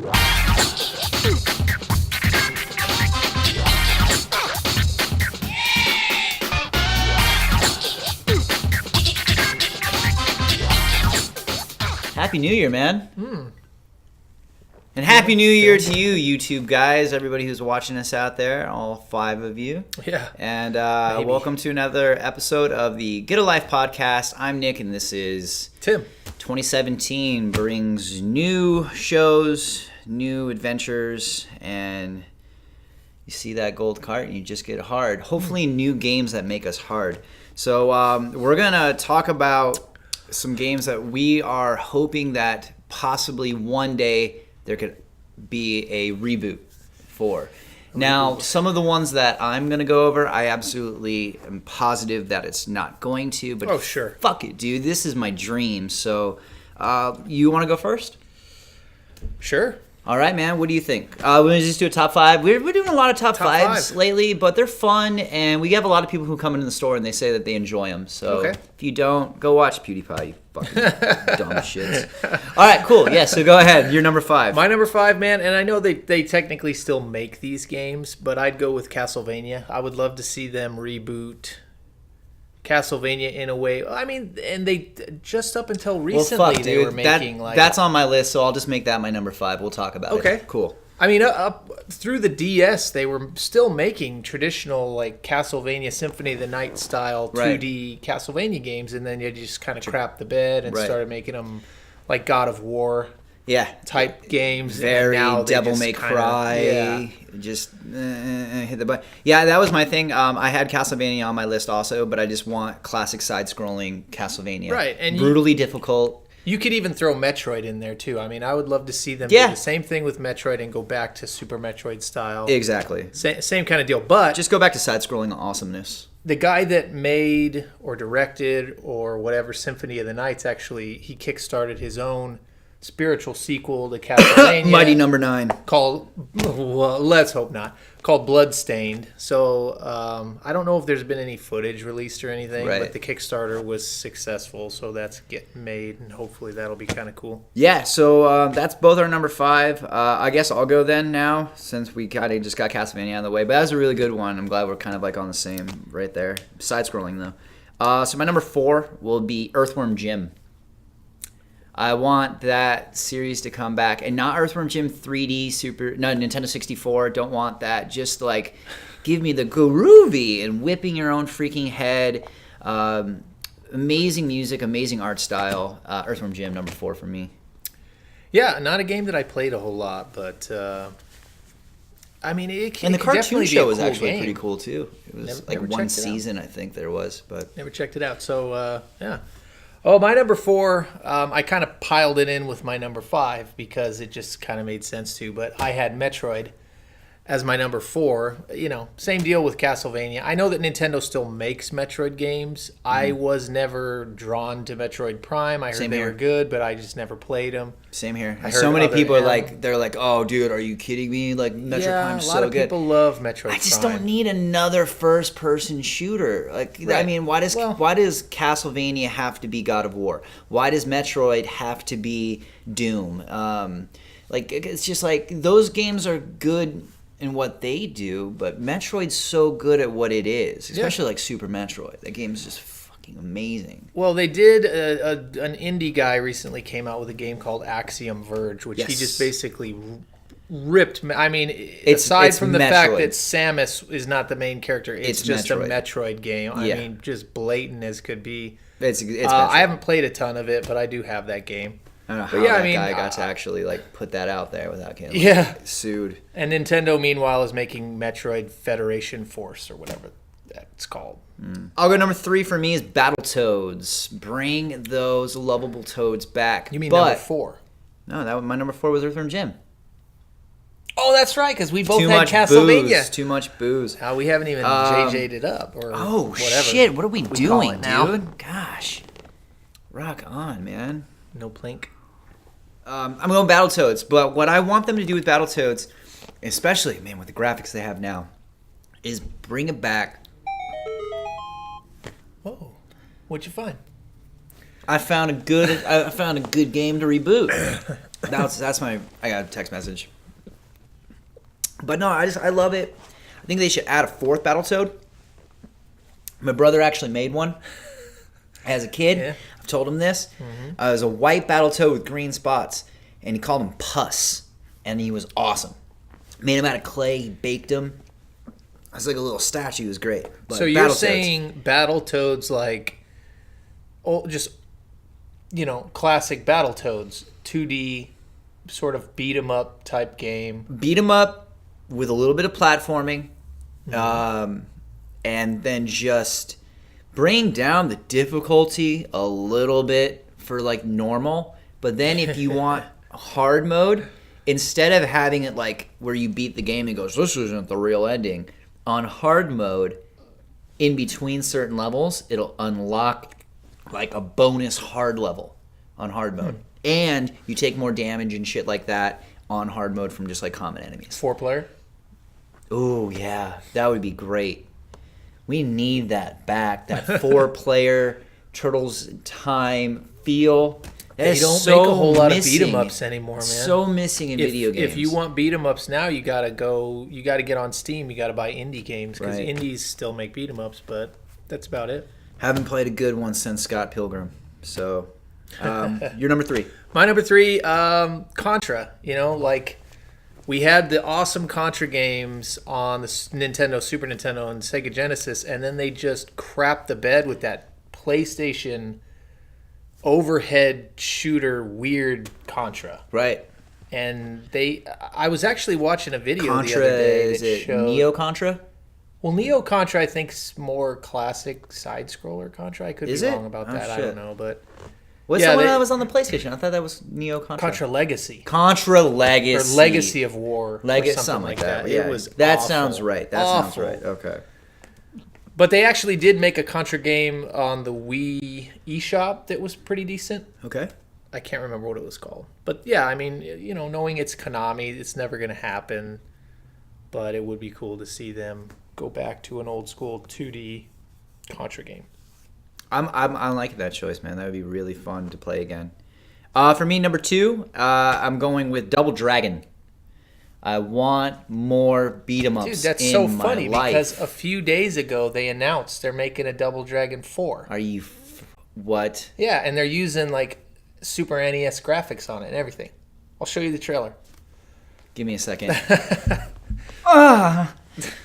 Happy New Year, man. And Happy New Year to you, YouTube guys, everybody who's watching us out there, all 5 of you. Yeah. And welcome to another episode of the Get a Life podcast. I'm Nick, and this is Tim. 2017 brings new shows, new adventures, and you see that gold cart and you just get hard. Hopefully new games that make us hard. So we're going to talk about some games that we are hoping that possibly one day there could be a reboot for. Now, some of the ones that I'm going to go over, I absolutely am positive that it's not going to. But sure. Fuck it, dude. This is my dream. So, you want to go first? Sure. All right, man. What do you think? We're going to just do a top 5. We're doing a lot of top fives lately, but they're fun, and we have a lot of people who come into the store and they say that they enjoy them. So if you don't, go watch PewDiePie, you fucking dumb shits. All right, cool. Yeah, so go ahead. You're number 5. My number 5, man, and I know they technically still make these games, but I'd go with Castlevania. I would love to see them reboot Castlevania in a way. I mean, and they just up until recently they were making that's on my list, so I'll just make that my number 5. We'll talk about it. Okay, cool. I mean, up through the DS, they were still making traditional like Castlevania Symphony of the Night style 2D Castlevania games, and then you just kind of crapped the bed and started making them like God of War. Type games. Very Devil May Cry. Just hit the button. Yeah, that was my thing. I had Castlevania on my list also, but I just want classic side-scrolling Castlevania. Right. And brutally difficult. You could even throw Metroid in there, too. I mean, I would love to see them do the same thing with Metroid and go back to Super Metroid style. Exactly. Same kind of deal. But just go back to side-scrolling awesomeness. The guy that made or directed or whatever Symphony of the Nights, actually, he kickstarted his own spiritual sequel to Castlevania. Mighty Number 9. Called, well, let's hope not, called Bloodstained. So I don't know if there's been any footage released or anything, but the Kickstarter was successful, so that's getting made, and hopefully that'll be kind of cool. Yeah, so that's both our number 5. I guess I'll go then now, since we kind of just got Castlevania out of the way. But that was a really good one. I'm glad we're kind of like on the same right there. Side-scrolling, though. So my number 4 will be Earthworm Jim. I want that series to come back, and not Earthworm Jim 3D Nintendo 64. Don't want that. Just like give me the groovy and whipping your own freaking head. Amazing music, amazing art style. Earthworm Jim number 4 for me. Yeah, not a game that I played a whole lot, but I mean, and the cartoon show was actually game. Pretty cool too. It was never one season, I think there was, but never checked it out. So yeah. Oh, my number 4, I kind of piled it in with my number 5 because it just kind of made sense to. But I had Metroid as my number 4. You know, same deal with Castlevania. I know that Nintendo still makes Metroid games. I was never drawn to Metroid Prime. I heard they were good, but I just never played them. Same here. So many people are like, they're like, oh, dude, are you kidding me? Like, Metroid Prime's so good. A lot of people love Metroid Prime. I just don't need another first-person shooter. Like, I mean, why does Castlevania have to be God of War? Why does Metroid have to be Doom? Like, it's just like, those games are good in what they do, but Metroid's so good at what it is, especially like Super Metroid. That game's just fucking amazing. Well, they did an indie guy recently came out with a game called Axios Verge, which he just basically ripped. I mean, aside from the fact that Samus is not the main character, it's just Metroid. A Metroid game. I mean, just blatant as could be. It's I haven't played a ton of it, but I do have that game. I don't know how that guy got to actually like put that out there without getting sued. And Nintendo, meanwhile, is making Metroid Federation Force or whatever that's called. I'll go number 3 for me is Battletoads. Bring those lovable toads back. You mean number 4? No, my number 4 was Earthworm Jim. Oh, that's right, because we both had Castlevania. Too much booze. We haven't even JJ'd it up or whatever. Shit, what are we doing, dude? Gosh. Rock on, man. No plink. I'm going Battletoads, but what I want them to do with Battletoads, especially, man, with the graphics they have now, is bring it back. Whoa. What'd you find? I found a good game to reboot. That's my. I got a text message. But no, I love it. I think they should add a fourth Battletoad. My brother actually made one as a kid. Yeah. I've told him this. It was a white Battletoad with green spots, and he called him Puss, and he was awesome. Made him out of clay. He baked him. It was like a little statue. It was great. But So you're Battletoads. saying Battletoads like, just, classic Battletoads, 2D, sort of beat 'em up type game. Beat 'em up with a little bit of platforming, and then just bring down the difficulty a little bit for like normal. But then if you want hard mode, instead of having it like where you beat the game and goes, this isn't the real ending, on hard mode, in between certain levels, it'll unlock like a bonus hard level on hard mode. And you take more damage and shit like that on hard mode from just like common enemies. 4-player? Oh, yeah. That would be great. We need that back. That 4-player Turtles in Time feel. They don't make a whole lot of beat 'em ups anymore, man. So missing in video games. If you want beat 'em ups now, you gotta get on Steam. You gotta buy indie games because Right. indies still make beat 'em ups, but that's about it. Haven't played a good one since Scott Pilgrim. So, you're number 3. My number 3, Contra. We had the awesome Contra games on the Nintendo, Super Nintendo, and Sega Genesis, and then they just crapped the bed with that PlayStation overhead shooter weird Contra. Right. And I was actually watching a video Contra, the other day is that it showed... Neo Contra? Well, Neo Contra, I think, is more classic side-scroller Contra. I could Is be it? wrong about Oh, that. I shit. don't know, but... What's Yeah, the one they- that was on the PlayStation? I thought that was Neo Contra. Contra Legacy. Contra Legacy. Or Legacy of War. Legacy, or something like that. Yeah. It was that awful. sounds right. That Awful. sounds right. Okay. But they actually did make a Contra game on the Wii eShop that was pretty decent. Okay. I can't remember what it was called. But yeah, I mean, knowing it's Konami, it's never going to happen. But it would be cool to see them go back to an old school 2D Contra game. I'm liking that choice, man. That would be really fun to play again. For me, number 2, I'm going with Double Dragon. I want more beat 'em ups. Dude, that's in so my funny life. because a few days ago they announced they're making a Double Dragon 4. Are you what? Yeah, and they're using like Super NES graphics on it and everything. I'll show you the trailer. Give me a second.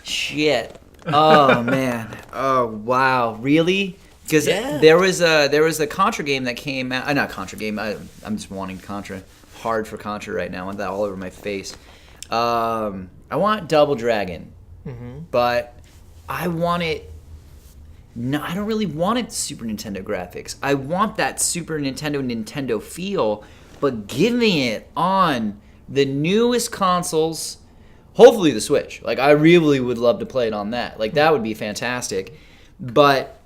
Shit. Oh man. Oh wow. Really? Because Yeah. there was a Contra game that came out. Not Contra game. I'm just wanting Contra. Hard for Contra right now. I want that all over my face. I want Double Dragon, but I want it. No, I don't really want it Super Nintendo graphics. I want that Super Nintendo feel, but give me it on the newest consoles. Hopefully the Switch. Like, I really would love to play it on that. Like, that would be fantastic. But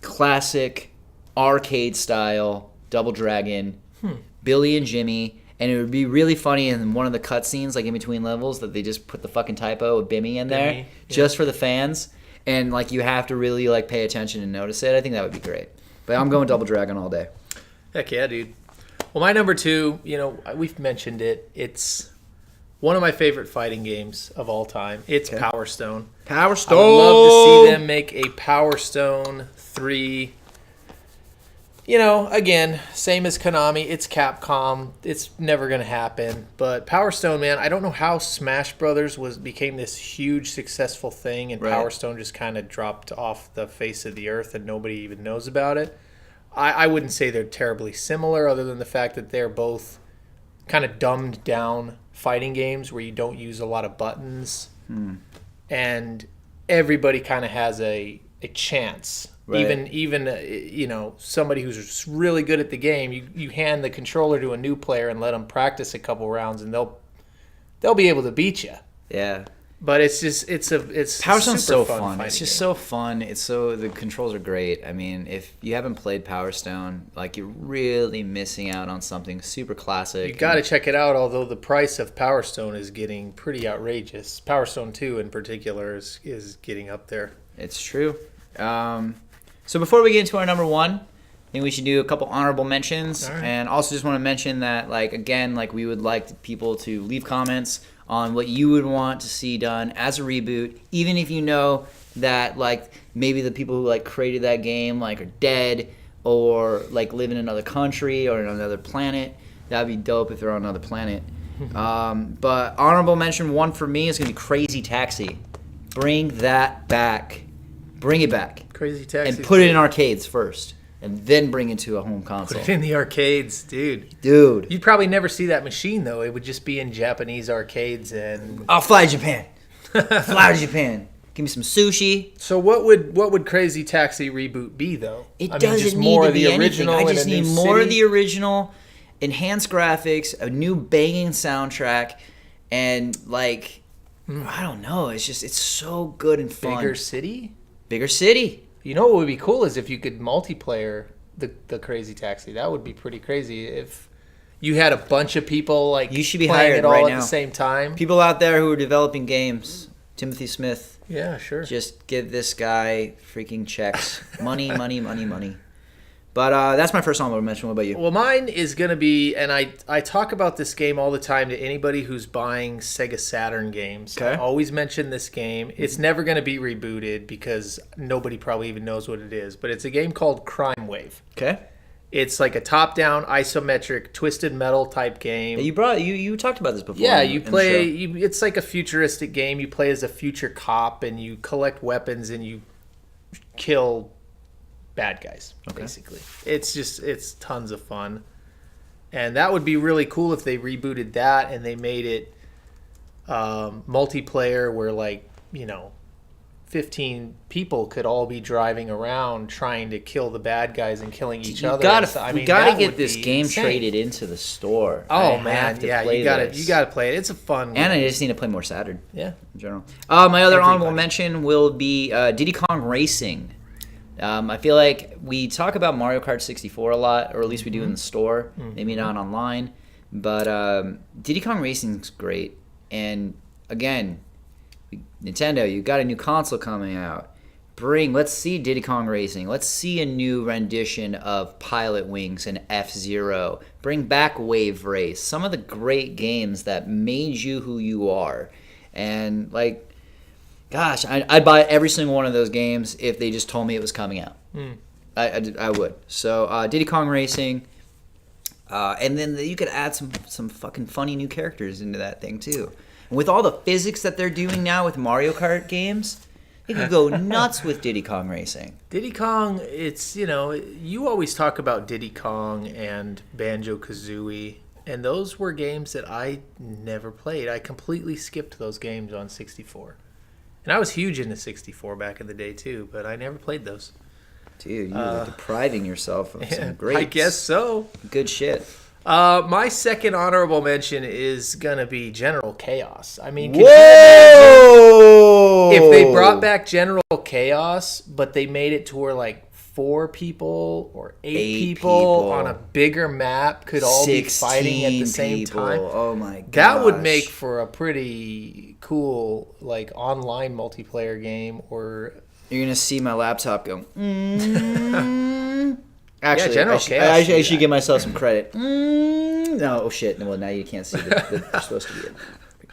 classic arcade style Double Dragon, Billy and Jimmy, and it would be really funny in one of the cutscenes, like in between levels, that they just put the fucking typo of Bimmy in there, Bimmy, yeah. just for the fans. And like you have to really like pay attention and notice it. I think that would be great. But I'm going Double Dragon all day. Heck yeah, dude. Well, my number 2, we've mentioned it. It's one of my favorite fighting games of all time. It's Power Stone. Power I Stone. would love to see them make a Power Stone 3. Again, same as Konami. It's Capcom. It's never going to happen. But Power Stone, man, I don't know how Smash Brothers became this huge successful thing, and Right. Power Stone just kind of dropped off the face of the earth, and nobody even knows about it. I wouldn't say they're terribly similar, other than the fact that they're both kind of dumbed down fighting games where you don't use a lot of buttons, and everybody kind of has a chance. Right. Even somebody who's just really good at the game, you hand the controller to a new player and let them practice a couple rounds, and they'll be able to beat you. Yeah. But it's Power Stone's so super fun. fighting It's just game. so fun. The controls are great. I mean, if you haven't played Power Stone, like you're really missing out on something super classic. You got to check it out. Although the price of Power Stone is getting pretty outrageous. Power Stone 2 in particular is getting up there. It's true. So before we get into our number 1, I think we should do a couple honorable mentions, All right. and also just want to mention that, like, again, like, we would like people to leave comments on what you would want to see done as a reboot, even if you know that, like, maybe the people who, like, created that game, like, are dead or, like, live in another country or on another planet. That'd be dope if they're on another planet. But honorable mention one for me is going to be Crazy Taxi. Bring that back. Bring it back. Crazy Taxi. And put it in arcades first. And then bring it to a home console. Put it in the arcades, dude. Dude. You'd probably never see that machine, though. It would just be in Japanese arcades. And I'll fly to Japan. Fly to Japan. Give me some sushi. so what would Crazy Taxi Reboot be, though? It I mean, doesn't just need more to of the be anything. original I in just a need new more of city? the original, enhanced graphics, a new banging soundtrack, and, like, I don't know. It's just, it's so good and fun. Bigger city? Bigger city. You know what would be cool is if you could multiplayer the Crazy Taxi. That would be pretty crazy if you had a bunch of people like You should be playing hired it all right at now. the same time. People out there who are developing games, Timothy Smith, Yeah, sure. just give this guy freaking checks. Money, money, money, money. But that's my first honorable mention. What about you? Well, mine is going to be, and I talk about this game all the time to anybody who's buying Sega Saturn games. Okay. I always mention this game. It's never going to be rebooted because nobody probably even knows what it is. But it's a game called Crime Wave. Okay. It's like a top-down, isometric, twisted metal type game. You talked about this before. Yeah, in you the play. show. It's like a futuristic game. You play as a future cop, and you collect weapons, and you kill bad guys. Okay. Basically, it's tons of fun, and that would be really cool if they rebooted that and they made it multiplayer, where 15 people could all be driving around trying to kill the bad guys and killing each other. We gotta that get would this be game insane. traded into the store. Oh I man, have to yeah, play you gotta this. play it. It's a fun game. And I just need to play more Saturn Yeah. in general. My other honorable Everybody. mention will be Diddy Kong Racing. I feel like we talk about Mario Kart 64 a lot, or at least we do in the store, maybe not online. But Diddy Kong Racing is great. And again, Nintendo, you got a new console coming out. Let's see Diddy Kong Racing. Let's see a new rendition of Pilot Wings and F-Zero. Bring back Wave Race. Some of the great games that made you who you are. And, like, gosh, I'd buy every single one of those games if they just told me it was coming out. I would. So, Diddy Kong Racing. And then you could add some fucking funny new characters into that thing, too. And with all the physics that they're doing now with Mario Kart games, you could go nuts with Diddy Kong Racing. Diddy Kong, it's, you always talk about Diddy Kong and Banjo-Kazooie, and those were games that I never played. I completely skipped those games on 64. And I was huge into 64 back in the day, too, but I never played those. Dude, you're depriving yourself of some great... I guess so. Good shit. My second honorable mention is going to be General Chaos. I mean, Whoa! if they brought back General Chaos, but they made it to where 4 people or 8 people on a bigger map could all be fighting at the same time. Oh my god. That would make for a pretty cool online multiplayer game. Or you're gonna see my laptop go. Actually, General Chaos I should give myself some credit. No, oh shit. Well, now you can't see. There's supposed to be a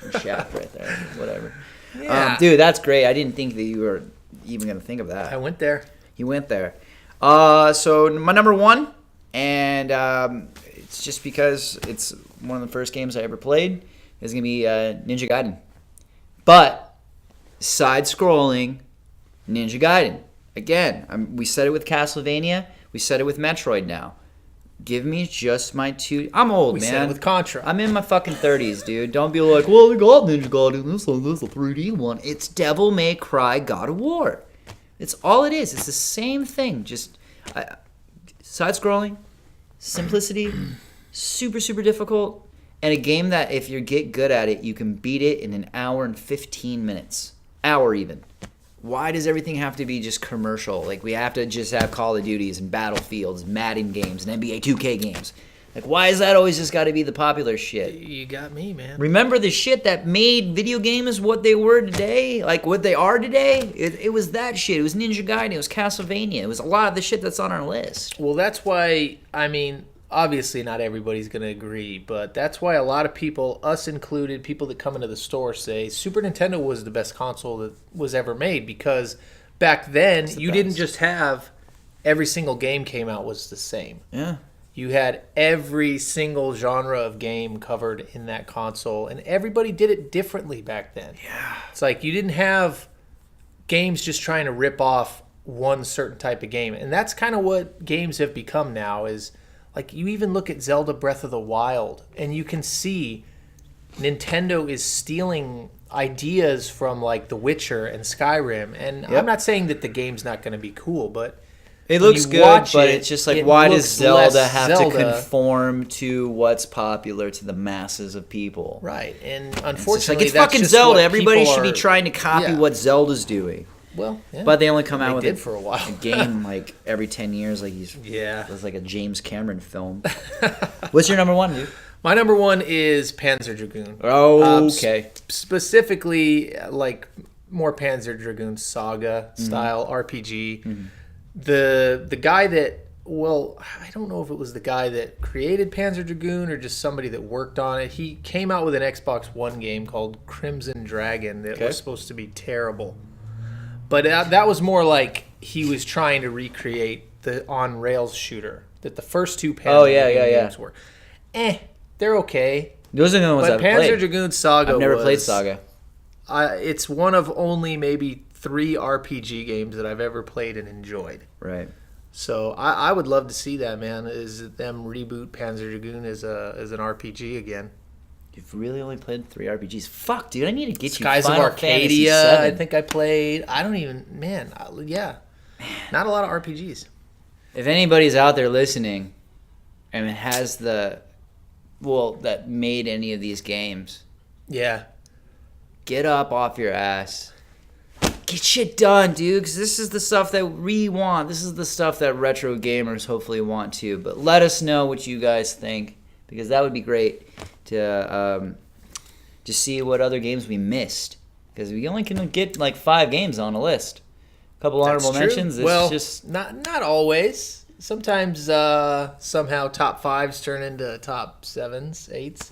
freaking shaft right there. Whatever. Yeah. Dude, that's great. I didn't think that you were even gonna think of that. I went there. He went there. So my number one, and it's just because it's one of the first games I ever played, is going to be Ninja Gaiden. But side-scrolling Ninja Gaiden. Again, we said it with Castlevania. We said it with Metroid now. Give me just my two... I'm old, We man. said it with Contra. I'm in my fucking 30s, dude. Don't be like, well, we got Ninja Gaiden. This is a 3D one. It's Devil May Cry God of War. It's all it is. It's the same thing. Just side-scrolling, simplicity, super, super difficult, and a game that if you get good at it, you can beat it in an hour and 15 minutes. Hour even. Why does everything have to be just commercial? We have to just have Call of Duties and Battlefields, Madden games, and NBA 2K games. Like, why is that always just got to be the popular shit? You got me, man. Remember the shit that made video games what they were today? Like, what they are today? It was that shit. It was Ninja Gaiden. It was Castlevania. It was a lot of the shit that's on our list. Well, that's why, I mean, obviously not everybody's going to agree, but that's why a lot of people, us included, people that come into the store say Super Nintendo was the best console that was ever made, because back then you didn't just have every single game came out was the same. Yeah. You had every single genre of game covered in that console, and everybody did it differently back then. Yeah. It's like you didn't have games just trying to rip off one certain type of game. And that's kind of what games have become now, is like you even look at Zelda Breath of the Wild, and you can see Nintendo is stealing ideas from like The Witcher and Skyrim. And I'm not saying that the game's not going to be cool, but it looks good, but it's just like, why does Zelda have to conform to what's popular to the masses of people? Right, and unfortunately, it's fucking Zelda. Everybody should be trying to copy what Zelda's doing. Well, yeah. But they only come out with for a while. a game like every 10 years. Like it's like a James Cameron film. What's your number one, dude? My number one is Panzer Dragoon. Oh, okay. Specifically, like more Panzer Dragoon Saga style RPG. Mm-hmm. The guy that, well, I don't know if it was the guy that created Panzer Dragoon or just somebody that worked on it. He came out with an Xbox One game called Crimson Dragon that was supposed to be terrible. But that was more like he was trying to recreate the on-rails shooter that the first two Panzer Dragoon games were. They're okay. Those are the ones I've played. Panzer Dragoon Saga I've never played Saga. It's one of only maybe 3 RPG games that I've ever played and enjoyed. Right. So I would love to see that, man. Is them reboot Panzer Dragoon as an RPG again? You've really only played 3 RPGs. Fuck, dude, I need to get Skies you of Final Arcadia. Fantasy VII. I think I played. I don't even, not a lot of RPGs. If anybody's out there listening and has that made any of these games, get up off your ass. Get shit done, dude, because this is the stuff that we want. This is the stuff that retro gamers hopefully want too. But let us know what you guys think, because that would be great to just see what other games we missed. Because we only can get like 5 games on a list. A couple honorable mentions. Well, just not always. Sometimes somehow top 5s turn into top 7s, 8s.